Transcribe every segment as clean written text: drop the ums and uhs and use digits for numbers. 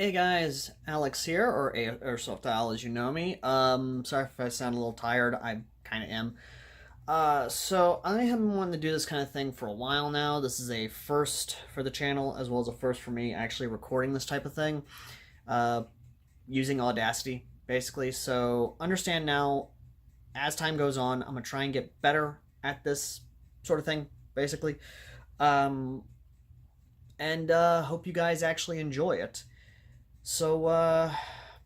Hey guys, Alex here, or Airsoft Al as you know me. Sorry if I sound a little tired. I kind of am. So I have been wanting to do this kind of thing for a while now. This is a first for the channel, as well as a first for me actually recording this type of thing, uh, using Audacity, basically. So understand now, as time goes on, I'm gonna try and get better at this sort of thing, basically. Um, and hope you guys actually enjoy it. So,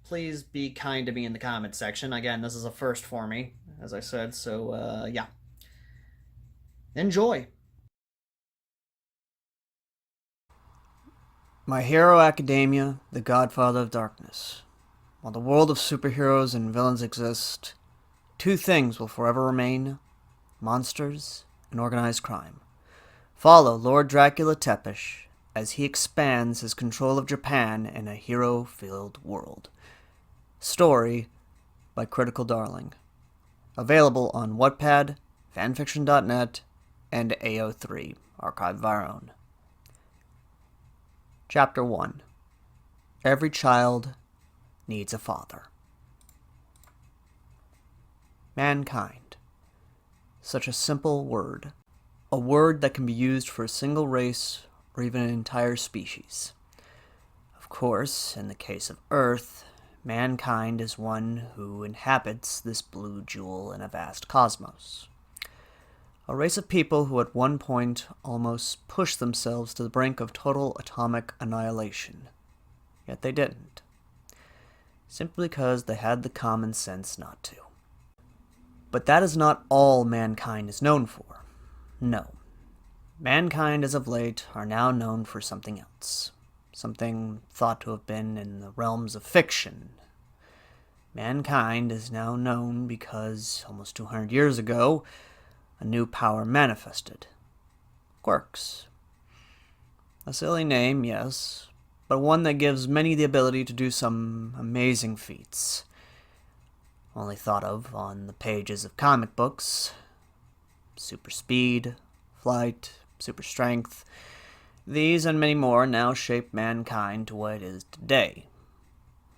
please be kind to me in the comments section. Again, this is a first for me, as I said, so, yeah. Enjoy! My Hero Academia, the Godfather of Darkness. While the world of superheroes and villains exist, two things will forever remain: monsters and organized crime. Follow Lord Dracula Tepish as he expands his control of Japan in a hero-filled world. Story by Critical Darling. Available on Wattpad, fanfiction.net, and AO3, Archive of Our Own. Chapter 1. Every child needs a father. Mankind. Such a simple word. A word that can be used for a single race or even an entire species. Of course, in the case of Earth, mankind is one who inhabits this blue jewel in a vast cosmos. A race of people who at one point almost pushed themselves to the brink of total atomic annihilation. Yet they didn't. Simply because they had the common sense not to. But that is not all mankind is known for. No. Mankind as of late are now known for something else. Something thought to have been in the realms of fiction. Mankind is now known because, almost 200 years ago, a new power manifested. Quirks. A silly name, yes, but one that gives many the ability to do some amazing feats. Only thought of on the pages of comic books. Super speed, flight, super strength. These and many more now shape mankind to what it is today.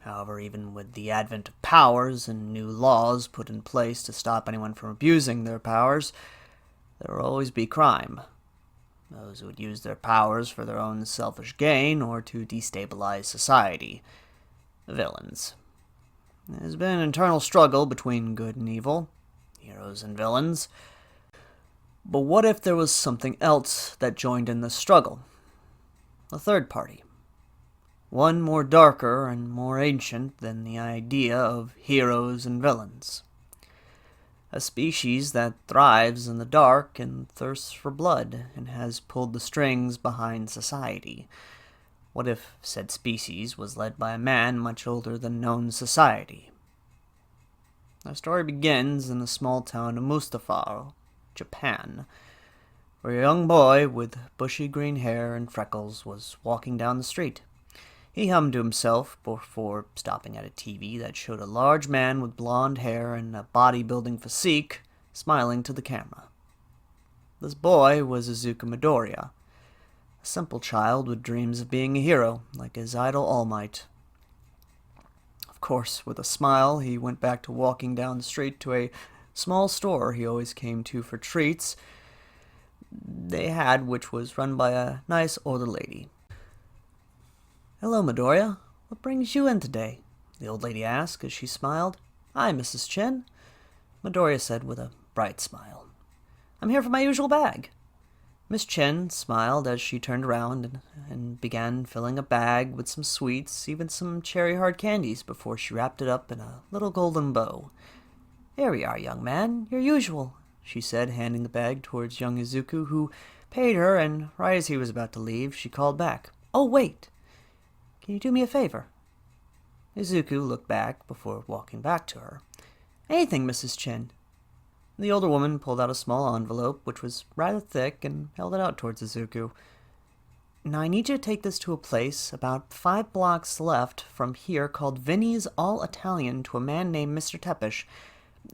However, even with the advent of powers and new laws put in place to stop anyone from abusing their powers, there will always be crime. Those who would use their powers for their own selfish gain or to destabilize society. Villains. There has been an internal struggle between good and evil, heroes and villains. But what if there was something else that joined in this struggle? A third party. One more darker and more ancient than the idea of heroes and villains. A species that thrives in the dark and thirsts for blood and has pulled the strings behind society. What if said species was led by a man much older than known society? Our story begins in the small town of Mustafar, Japan, where a young boy with bushy green hair and freckles was walking down the street. He hummed to himself before stopping at a TV that showed a large man with blonde hair and a bodybuilding physique smiling to the camera. This boy was Izuku Midoriya, a simple child with dreams of being a hero, like his idol All Might. Of course, with a smile, he went back to walking down the street to a small store he always came to for treats they had, which was run by a nice older lady. "Hello, Midoriya. What brings you in today?" the old lady asked as she smiled. "Hi, Mrs. Chen," Midoriya said with a bright smile. "I'm here for my usual bag." Miss Chen smiled as she turned around and began filling a bag with some sweets, even some cherry hard candies, before she wrapped it up in a little golden bow. "Here we are, young man, your usual," she said, handing the bag towards young Izuku, who paid her, and right as he was about to leave, she called back, "Oh, wait! Can you do me a favor?" Izuku looked back before walking back to her. "Anything, Mrs. Chen." The older woman pulled out a small envelope, which was rather thick, and held it out towards Izuku. "Now I need you to take this to a place about 5 blocks left from here called Vinny's All Italian to a man named Mr. Tepish.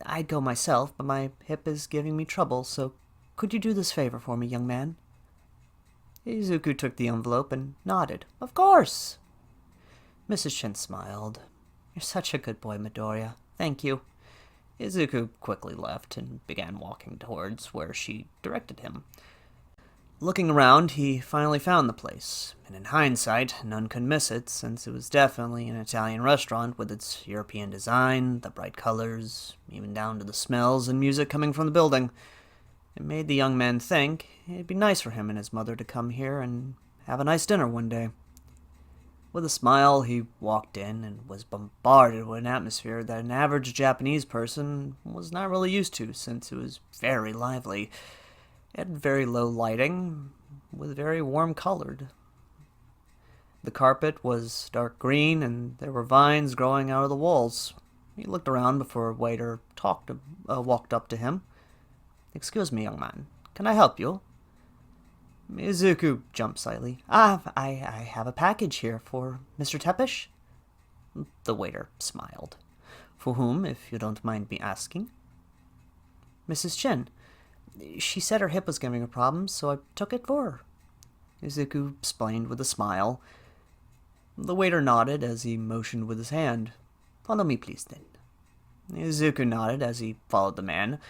I'd go myself, but my hip is giving me trouble, so could you do this favor for me, young man?" Izuku took the envelope and nodded. "Of course!" Mrs. Chin smiled. You're such a good boy, Midoriya. Thank you. Izuku quickly left and began walking towards where she directed him. Looking around, he finally found the place, and in hindsight, none could miss it, since it was definitely an Italian restaurant with its European design, the bright colors, even down to the smells and music coming from the building. It made the young man think it'd be nice for him and his mother to come here and have a nice dinner one day. With a smile, he walked in and was bombarded with an atmosphere that an average Japanese person was not really used to, since it was very lively. It had very low lighting, with very warm colored. The carpet was dark green, and there were vines growing out of the walls. He looked around before a waiter walked up to him. Excuse me, young man. Can I help you? Izuku jumped slightly. I have a package here for Mr. Tepish. The waiter smiled. For whom, if you don't mind me asking? Mrs. Chin. She said her hip was giving her problems, so I took it for her. Izuku explained with a smile. The waiter nodded as he motioned with his hand. Follow me, please, then. Izuku nodded as he followed the man.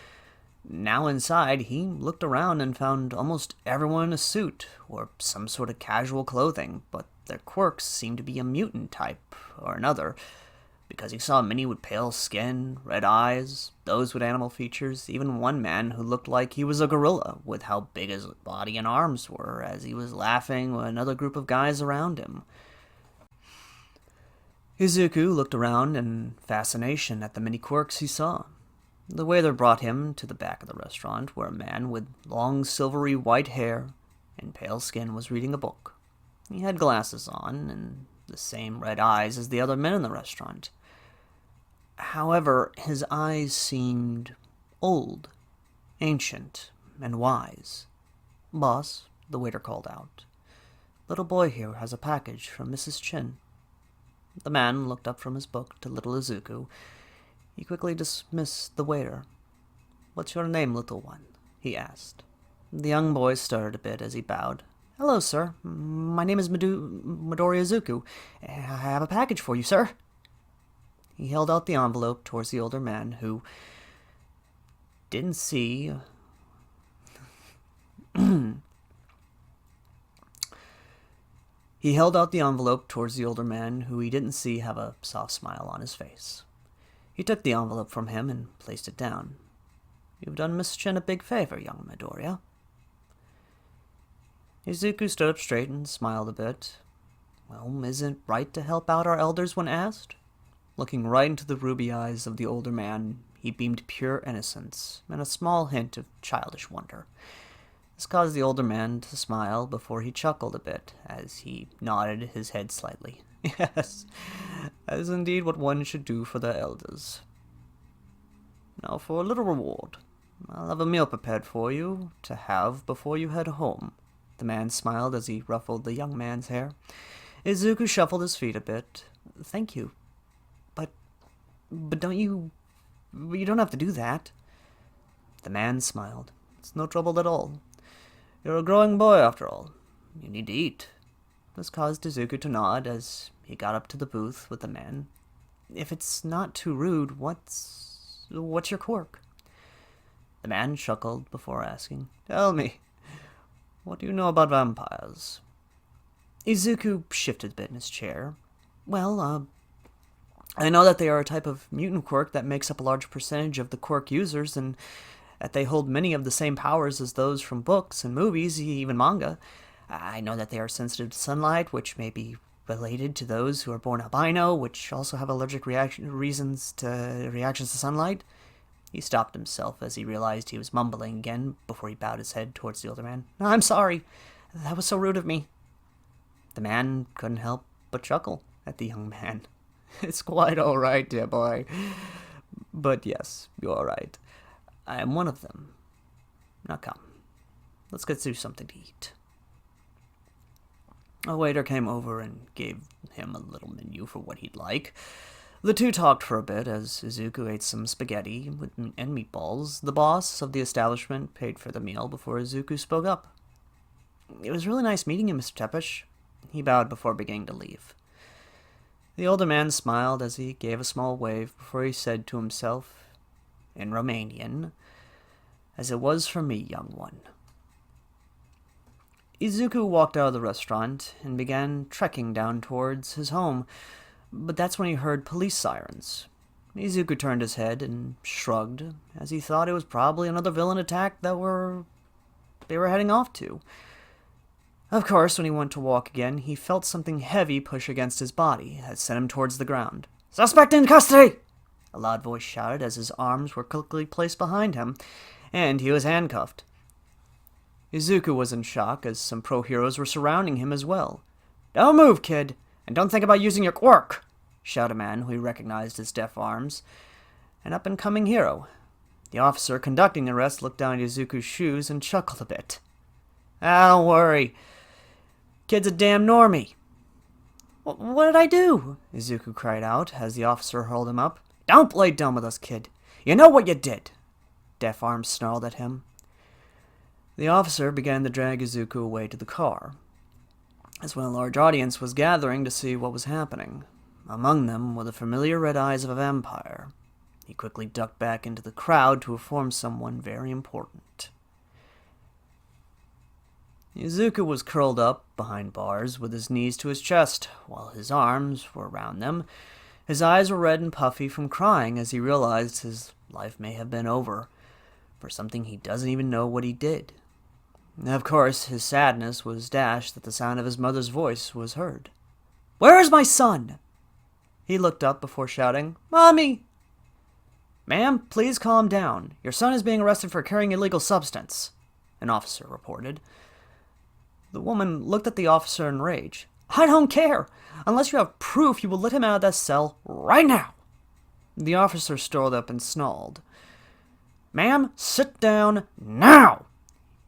Now inside, he looked around and found almost everyone in a suit, or some sort of casual clothing, but their quirks seemed to be a mutant type or another, because he saw many with pale skin, red eyes, those with animal features, even one man who looked like he was a gorilla, with how big his body and arms were, as he was laughing with another group of guys around him. Izuku looked around in fascination at the many quirks he saw. The waiter brought him to the back of the restaurant, where a man with long silvery white hair and pale skin was reading a book. He had glasses on, and the same red eyes as the other men in the restaurant. However, his eyes seemed old, ancient, and wise. Boss, the waiter called out. Little boy here has a package from Mrs. Chin. The man looked up from his book to little Izuku. He quickly dismissed the waiter. What's your name, little one? He asked. The young boy started a bit as he bowed. Hello, sir. My name is Midoriya Izuku. I have a package for you, sir. He held out the envelope towards the older man, who didn't see... He held out the envelope towards the older man, who he didn't see have a soft smile on his face. He took the envelope from him and placed it down. You've done Miss Chin a big favor, young Midoriya. Izuku stood up straight and smiled a bit. Well, isn't it right to help out our elders when asked? Looking right into the ruby eyes of the older man, he beamed pure innocence and a small hint of childish wonder. This caused the older man to smile before he chuckled a bit as he nodded his head slightly. Yes, that is indeed what one should do for their elders. Now for a little reward. I'll have a meal prepared for you to have before you head home. The man smiled as he ruffled the young man's hair. Izuku shuffled his feet a bit. Thank you. But don't you don't have to do that. The man smiled. It's no trouble at all. You're a growing boy after all. You need to eat. This caused Izuku to nod as he got up to the booth with the man. If it's not too rude, what's your quirk? The man chuckled before asking, Tell me, what do you know about vampires? Izuku shifted a bit in his chair. Well, I know that they are a type of mutant quirk that makes up a large percentage of the quirk users, and that they hold many of the same powers as those from books and movies, even manga. I know that they are sensitive to sunlight, which may be related to those who are born albino, which also have allergic reactions to sunlight. He stopped himself as he realized he was mumbling again before he bowed his head towards the older man. I'm sorry. That was so rude of me. The man couldn't help but chuckle at the young man. It's quite all right, dear boy. But yes, you're right. I am one of them. Now come, let's get through something to eat. A waiter came over and gave him a little menu for what he'd like. The two talked for a bit as Izuku ate some spaghetti and meatballs. The boss of the establishment paid for the meal before Izuku spoke up. It was really nice meeting you, Mr. Tepish. He bowed before beginning to leave. The older man smiled as he gave a small wave before he said to himself, in Romanian, "As it was for me, young one." Izuku walked out of the restaurant and began trekking down towards his home, but that's when he heard police sirens. Izuku turned his head and shrugged, as he thought it was probably another villain attack they were heading off to. Of course, when he went to walk again, he felt something heavy push against his body that sent him towards the ground. "Suspect in custody!" a loud voice shouted as his arms were quickly placed behind him, and he was handcuffed. Izuku was in shock as some pro-heroes were surrounding him as well. "Don't move, kid, and don't think about using your quirk!" shouted a man who he recognized as Deaf Arms, an up-and-coming hero. The officer conducting the arrest looked down at Izuku's shoes and chuckled a bit. Don't worry. Kid's a damn normie." "What did I do?" Izuku cried out as the officer hurled him up. "Don't play dumb with us, kid. You know what you did," Deaf Arms snarled at him. The officer began to drag Izuku away to the car. That's when a large audience was gathering to see what was happening. Among them were the familiar red eyes of a vampire. He quickly ducked back into the crowd to inform someone very important. Izuku was curled up behind bars with his knees to his chest, while his arms were around them. His eyes were red and puffy from crying as he realized his life may have been over, for something he doesn't even know what he did. Of course, his sadness was dashed that the sound of his mother's voice was heard. "Where is my son?" He looked up before shouting, "Mommy!" "Ma'am, please calm down. Your son is being arrested for carrying illegal substance," an officer reported. The woman looked at the officer in rage. "I don't care. Unless you have proof, you will let him out of that cell right now." The officer stood up and snarled. "Ma'am, sit down now,"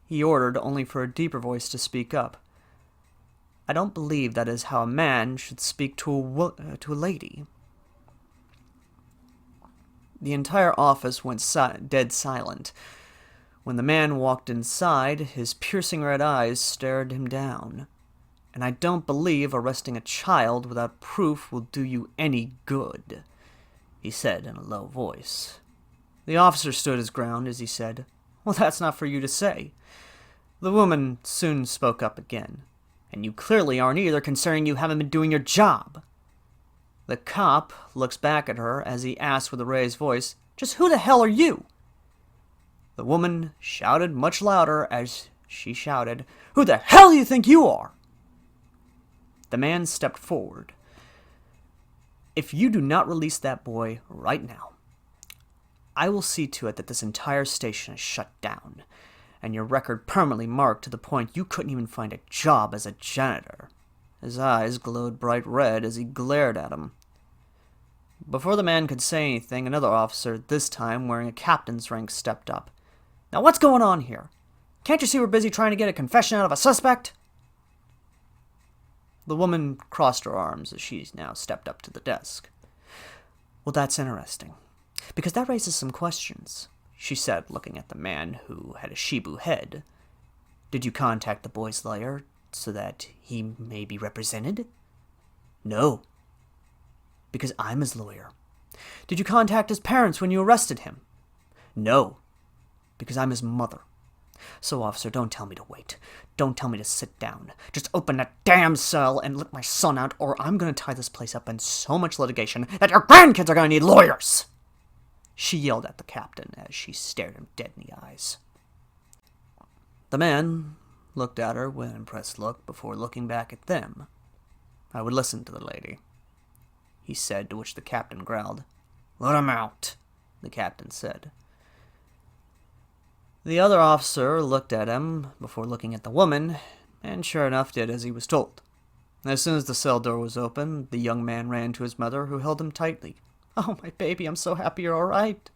he ordered, only for a deeper voice to speak up. "I don't believe that is how a man should speak to a lady." The entire office went dead silent. When the man walked inside, his piercing red eyes stared him down. "And I don't believe arresting a child without proof will do you any good," he said in a low voice. The officer stood his ground as he said, "Well, that's not for you to say." The woman soon spoke up again. "And you clearly aren't either, considering you haven't been doing your job." The cop looks back at her as he asks with a raised voice, "Just who the hell are you?" The woman shouted much louder as she shouted, "Who the hell do you think you are?" The man stepped forward. "If you do not release that boy right now, I will see to it that this entire station is shut down, and your record permanently marked to the point you couldn't even find a job as a janitor." His eyes glowed bright red as he glared at him. Before the man could say anything, another officer, this time wearing a captain's rank, stepped up. "Now what's going on here? Can't you see we're busy trying to get a confession out of a suspect?" The woman crossed her arms as she now stepped up to the desk. "Well, that's interesting, because that raises some questions," she said, looking at the man who had a Shibu head. "Did you contact the boy's lawyer so that he may be represented?" "No, because I'm his lawyer." "Did you contact his parents when you arrested him?" "No, because I'm his mother. So, officer, don't tell me to wait. Don't tell me to sit down. Just open that damn cell and let my son out, or I'm going to tie this place up in so much litigation that your grandkids are going to need lawyers!" She yelled at the captain as she stared him dead in the eyes. The man looked at her with an impressed look before looking back at them. "I would listen to the lady," he said, to which the captain growled. "Let him out," the captain said. The other officer looked at him before looking at the woman, and sure enough did as he was told. As soon as the cell door was open, the young man ran to his mother, who held him tightly. "Oh, my baby, I'm so happy you're all right."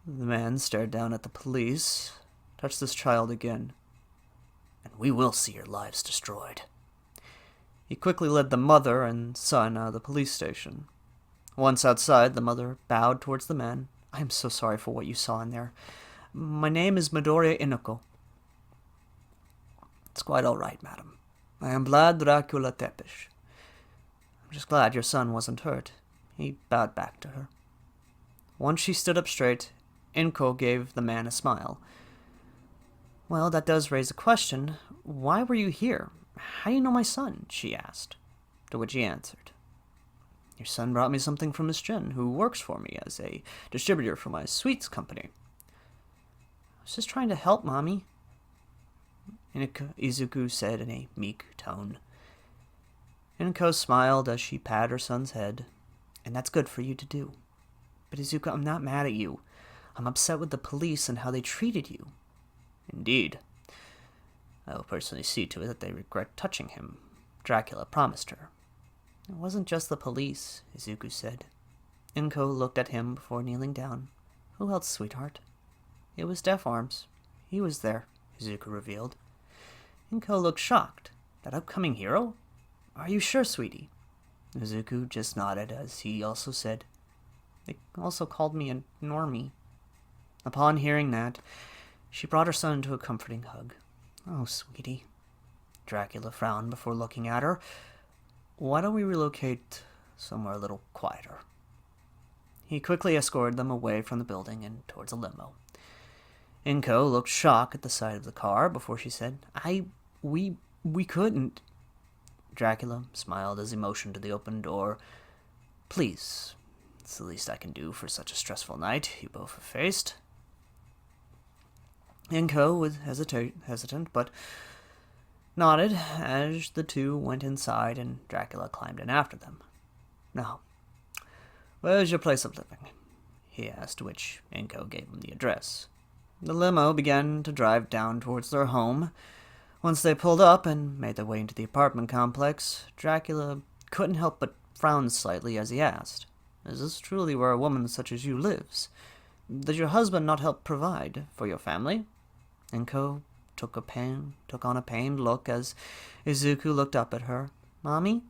The man stared down at the police, touched his child again. "And we will see your lives destroyed." He quickly led the mother and son out of the police station. Once outside, the mother bowed towards the man. "I am so sorry for what you saw in there. My name is Midoriya Inoko." "It's quite all right, madam. I am Vlad Dracula Tepish. I'm just glad your son wasn't hurt." He bowed back to her. Once she stood up straight, Inko gave the man a smile. "Well, that does raise a question. Why were you here? How do you know my son?" she asked, to which he answered, "Your son brought me something from Miss Jin, who works for me as a distributor for my sweets company." "I was just trying to help, Mommy," Izuku said in a meek tone. Inko smiled as she patted her son's head. "And that's good for you to do. But Izuku, I'm not mad at you. I'm upset with the police and how they treated you." "Indeed. I will personally see to it that they regret touching him," Dracula promised her. "It wasn't just the police," Izuku said. Inko looked at him before kneeling down. "Who else, sweetheart?" "It was Deaf Arms. He was there," Izuku revealed. Inko looked shocked. "That upcoming hero? Are you sure, sweetie?" Izuku just nodded as he also said, "They also called me a normie." Upon hearing that, she brought her son into a comforting hug. "Oh, sweetie." Dracula frowned before looking at her. "Why don't we relocate somewhere a little quieter?" He quickly escorted them away from the building and towards a limo. Inko looked shocked at the sight of the car before she said, We couldn't." Dracula smiled as he motioned to the open door. "Please, it's the least I can do for such a stressful night you both have faced." Inko was hesitant, but nodded as the two went inside and Dracula climbed in after them. "Now, where's your place of living?" he asked, which Inko gave him the address. The limo began to drive down towards their home. Once they pulled up and made their way into the apartment complex, Dracula couldn't help but frown slightly as he asked, "Is this truly where a woman such as you lives? Does your husband not help provide for your family?" Inko took on a pained look as Izuku looked up at her. "Mommy?"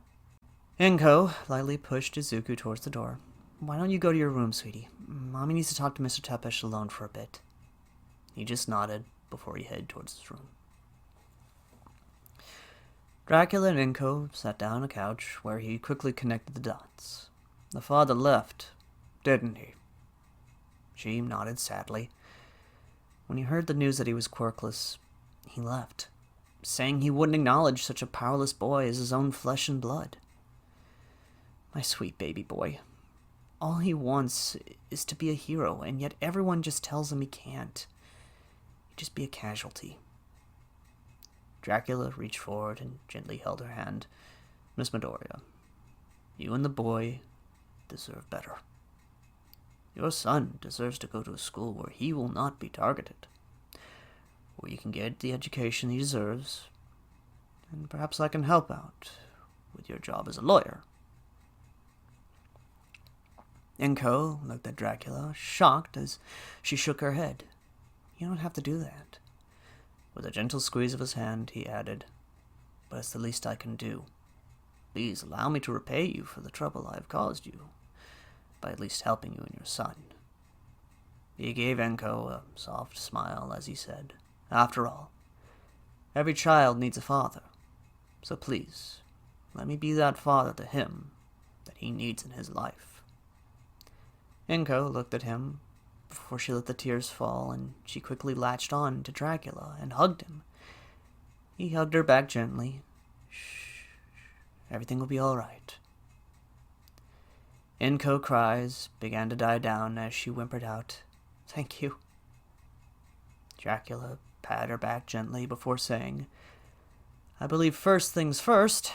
Inko lightly pushed Izuku towards the door. "Why don't you go to your room, sweetie? Mommy needs to talk to Mr. Tepesh alone for a bit." He just nodded before he headed towards his room. Dracula and Inko sat down on a couch where he quickly connected the dots. "The father left, didn't he?" She nodded sadly. "When he heard the news that he was quirkless, he left, saying he wouldn't acknowledge such a powerless boy as his own flesh and blood. My sweet baby boy. All he wants is to be a hero, and yet everyone just tells him he can't. He'd just be a casualty." Dracula reached forward and gently held her hand. "Miss Midoriya, you and the boy deserve better. Your son deserves to go to a school where he will not be targeted, where you can get the education he deserves, and perhaps I can help out with your job as a lawyer." Inko looked at Dracula, shocked as she shook her head. "You don't have to do that." With a gentle squeeze of his hand, he added, "But it's the least I can do. Please allow me to repay you for the trouble I have caused you, by at least helping you and your son." He gave Inko a soft smile as he said, "After all, every child needs a father, so please, let me be that father to him that he needs in his life." Inko looked at him before she let the tears fall, and she quickly latched on to Dracula and hugged him. He hugged her back gently. "Shh, everything will be all right." Inko cries began to die down as she whimpered out, "Thank you." Dracula patted her back gently before saying, "I believe first things first,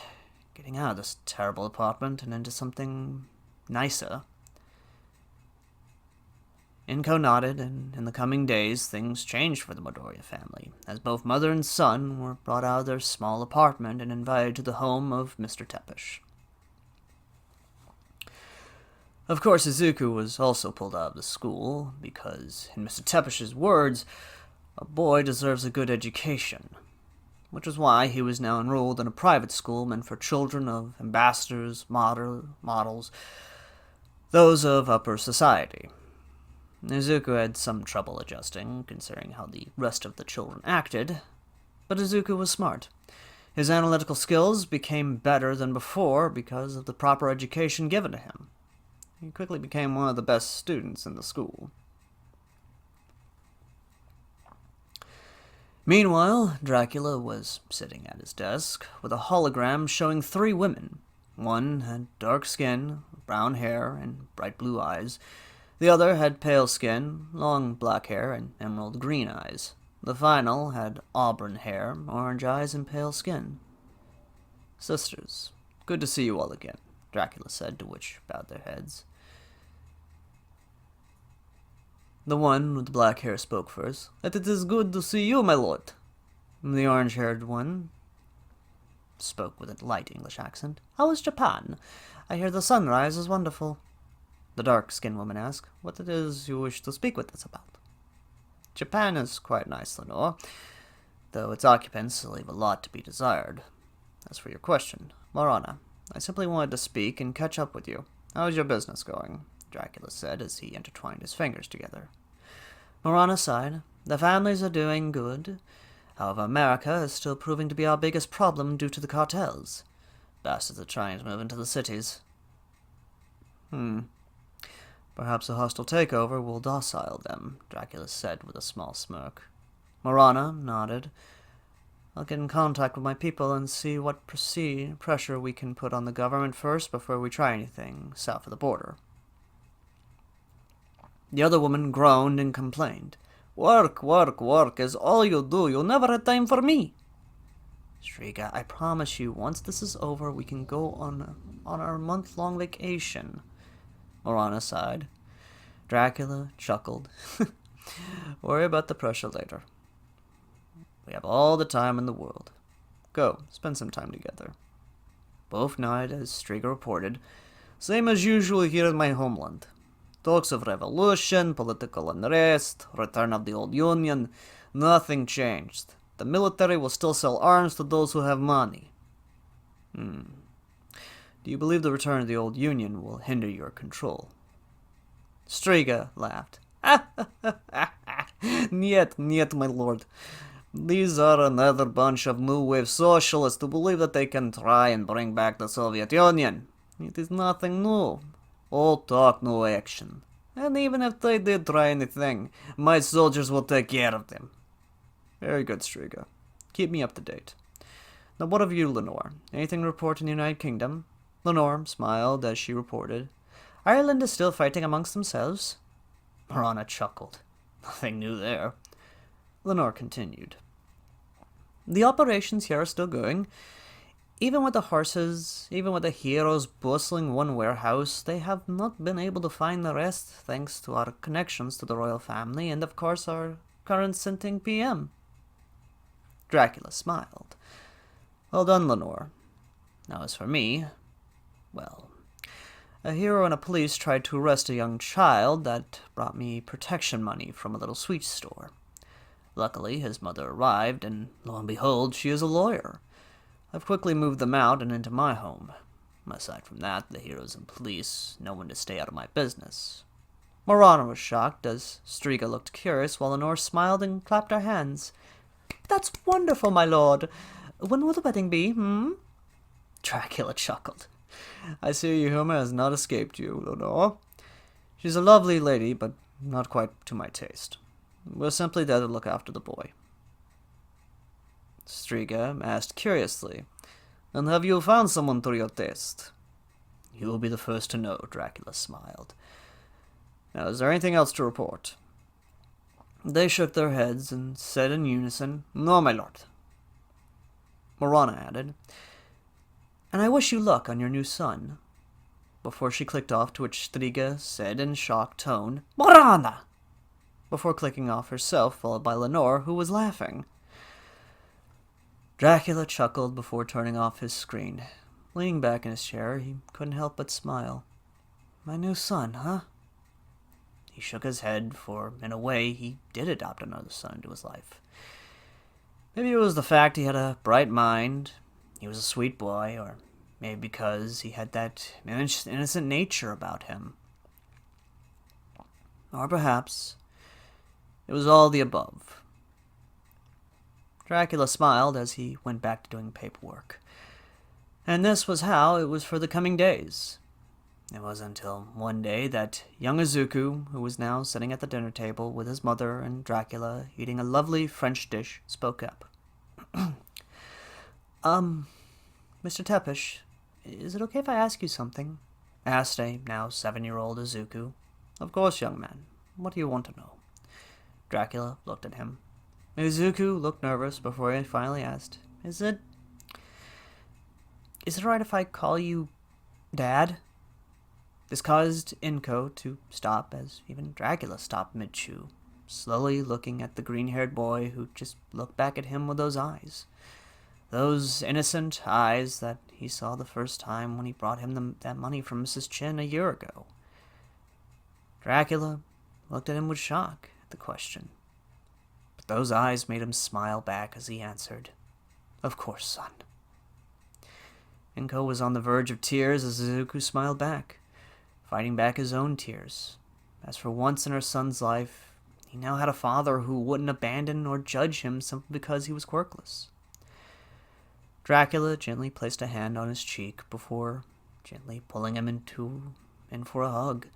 getting out of this terrible apartment and into something nicer." Inko nodded, and in the coming days things changed for the Midoriya family, as both mother and son were brought out of their small apartment and invited to the home of Mr. Tepesh. Of course, Izuku was also pulled out of the school, because, in Mr. Tepesh's words, a boy deserves a good education, which was why he was now enrolled in a private school meant for children of ambassadors, models, those of upper society. Izuku had some trouble adjusting, considering how the rest of the children acted, but Izuku was smart. His analytical skills became better than before because of the proper education given to him. He quickly became one of the best students in the school. Meanwhile, Dracula was sitting at his desk with a hologram showing 3 women. One had dark skin, brown hair, and bright blue eyes. The other had pale skin, long black hair, and emerald green eyes. The final had auburn hair, orange eyes, and pale skin. "Sisters, good to see you all again," Dracula said, to which bowed their heads. The one with the black hair spoke first. "That it is good to see you, my lord." The orange-haired one spoke with a light English accent. "How is Japan? I hear the sunrise is wonderful." The dark-skinned woman asked what it is you wish to speak with us about. "Japan is quite nice, Lenore, though its occupants leave a lot to be desired. As for your question, Marana, I simply wanted to speak and catch up with you. How is your business going?" Dracula said as he intertwined his fingers together. Marana sighed. "The families are doing good. However, America is still proving to be our biggest problem due to the cartels. Bastards are trying to move into the cities." "Perhaps a hostile takeover will docile them," Dracula said with a small smirk. Marana nodded. "I'll get in contact with my people and see what pressure we can put on the government first before we try anything south of the border." The other woman groaned and complained. "Work, work, work is all you do. You never had time for me." "Striga, I promise you, once this is over, we can go on our month-long vacation." Marana sighed. Dracula chuckled. "Worry about the pressure later. We have all the time in the world. Go, spend some time together." Both nodded as Striga reported. "Same as usual here in my homeland. Talks of revolution, political unrest, return of the old Union. Nothing changed. The military will still sell arms to those who have money." Do you believe the return of the old Union will hinder your control?" Striga laughed. Niet, my lord. These are another bunch of new wave socialists who believe that they can try and bring back the Soviet Union. It is nothing new. All talk, no action. And even if they did try anything, my soldiers will take care of them." "Very good, Striga. Keep me up to date. Now what of you, Lenore? Anything to report in the United Kingdom?" Lenore smiled as she reported. "Ireland is still fighting amongst themselves." Marana chuckled. "Nothing new there." Lenore continued. "The operations here are still going. Even with the horses, even with the heroes bustling one warehouse, they have not been able to find the rest, thanks to our connections to the royal family and, of course, our current sitting PM." Dracula smiled. "Well done, Lenore. Now as for me, well, a hero and a police tried to arrest a young child that brought me protection money from a little sweet store. Luckily, his mother arrived, and lo and behold, she is a lawyer. I've quickly moved them out and into my home. Aside from that, the heroes and police know when to stay out of my business." Marana was shocked as Striga looked curious while Lenore smiled and clapped her hands. "That's wonderful, my lord. When will the wedding be, Dracula chuckled. "I see your humor has not escaped you, Lenore. She's a lovely lady, but not quite to my taste. We're simply there to look after the boy." Striga asked curiously, "And have you found someone to your taste?" "You will be the first to know," Dracula smiled. "Now, is there anything else to report?" They shook their heads and said in unison, "No, my lord." Marana added, "And I wish you luck on your new son," before she clicked off, to which Striga said in shocked tone, "Marana!" before clicking off herself, followed by Lenore, who was laughing. Dracula chuckled before turning off his screen. Leaning back in his chair, he couldn't help but smile. "My new son, huh?" He shook his head, for, in a way, he did adopt another son into his life. Maybe it was the fact he had a bright mind, he was a sweet boy, or maybe because he had that innocent nature about him. Or perhaps it was all the above. Dracula smiled as he went back to doing paperwork. And this was how it was for the coming days. It wasn't until one day that young Izuku, who was now sitting at the dinner table with his mother and Dracula eating a lovely French dish, spoke up. Mr. Tepish, is it okay if I ask you something? Asked a now 7-year-old Izuku. Of course, young man. What do you want to know? Dracula looked at him. Izuku looked nervous before he finally asked, Is it alright if I call you Dad? This caused Inko to stop as even Dracula stopped mid-chew, slowly looking at the green-haired boy who just looked back at him with those eyes. Those innocent eyes that he saw the first time when he brought him that money from Mrs. Chin a year ago. Dracula looked at him with shock at the question. But those eyes made him smile back as he answered, Of course, son. Inko was on the verge of tears as Izuku smiled back, fighting back his own tears, as for once in her son's life, he now had a father who wouldn't abandon or judge him simply because he was quirkless. Dracula gently placed a hand on his cheek before gently pulling him in for a hug.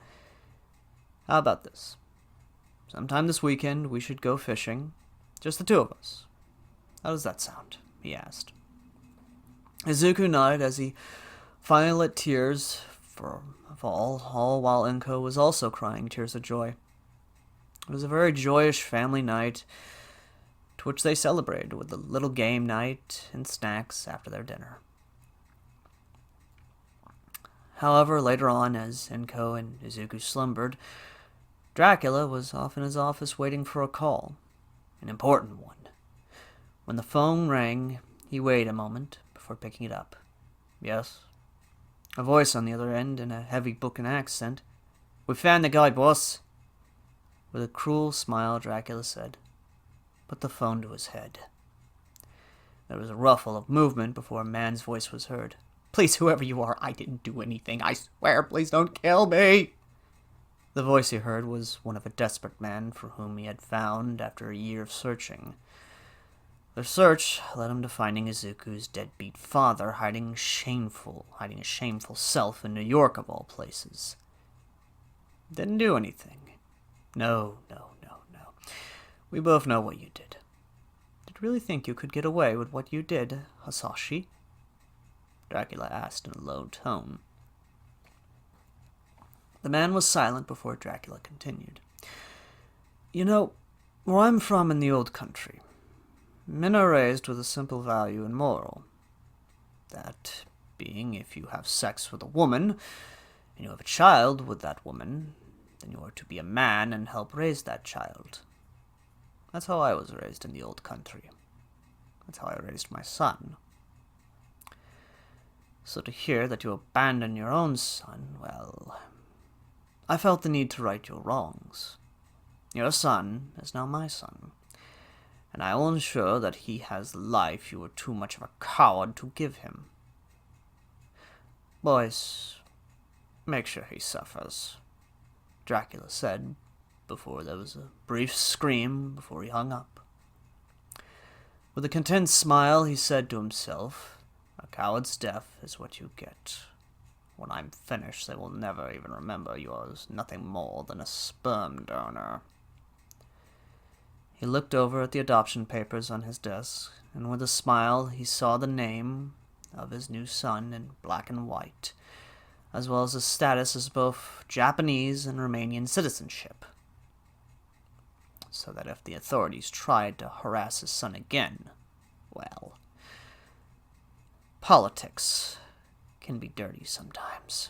How about this? Sometime this weekend we should go fishing, just the two of us. How does that sound? He asked. Izuku nodded as he finally let tears fall, all while Inko was also crying tears of joy. It was a very joyous family night, to which they celebrated with a little game night and snacks after their dinner. However, later on, as Inko and Izuku slumbered, Dracula was off in his office waiting for a call, an important one. When the phone rang, he waited a moment before picking it up. Yes? A voice on the other end in a heavy booking accent. We found the guy, boss. With a cruel smile, Dracula said, Put the phone to his head. There was a ruffle of movement before a man's voice was heard. Please, whoever you are, I didn't do anything. I swear, please don't kill me. The voice he heard was one of a desperate man for whom he had found after a year of searching. Their search led him to finding Izuku's deadbeat father hiding a shameful self in New York of all places. Didn't do anything. No. We both know what you did. Did you really think you could get away with what you did, Hasashi? Dracula asked in a low tone. The man was silent before Dracula continued. You know, where I'm from in the old country, men are raised with a simple value and moral. That being, if you have sex with a woman, and you have a child with that woman, then you are to be a man and help raise that child. That's how I was raised in the old country. That's how I raised my son. So to hear that you abandon your own son, well, I felt the need to right your wrongs. Your son is now my son, and I will ensure that he has the life you were too much of a coward to give him. Boys, make sure he suffers, Dracula said, before there was a brief scream before he hung up. With a content smile, he said to himself, A coward's death is what you get. When I'm finished, they will never even remember you as nothing more than a sperm donor. He looked over at the adoption papers on his desk, and with a smile he saw the name of his new son in black and white, as well as his status as both Japanese and Romanian citizenship, so that if the authorities tried to harass his son again, well, politics can be dirty sometimes.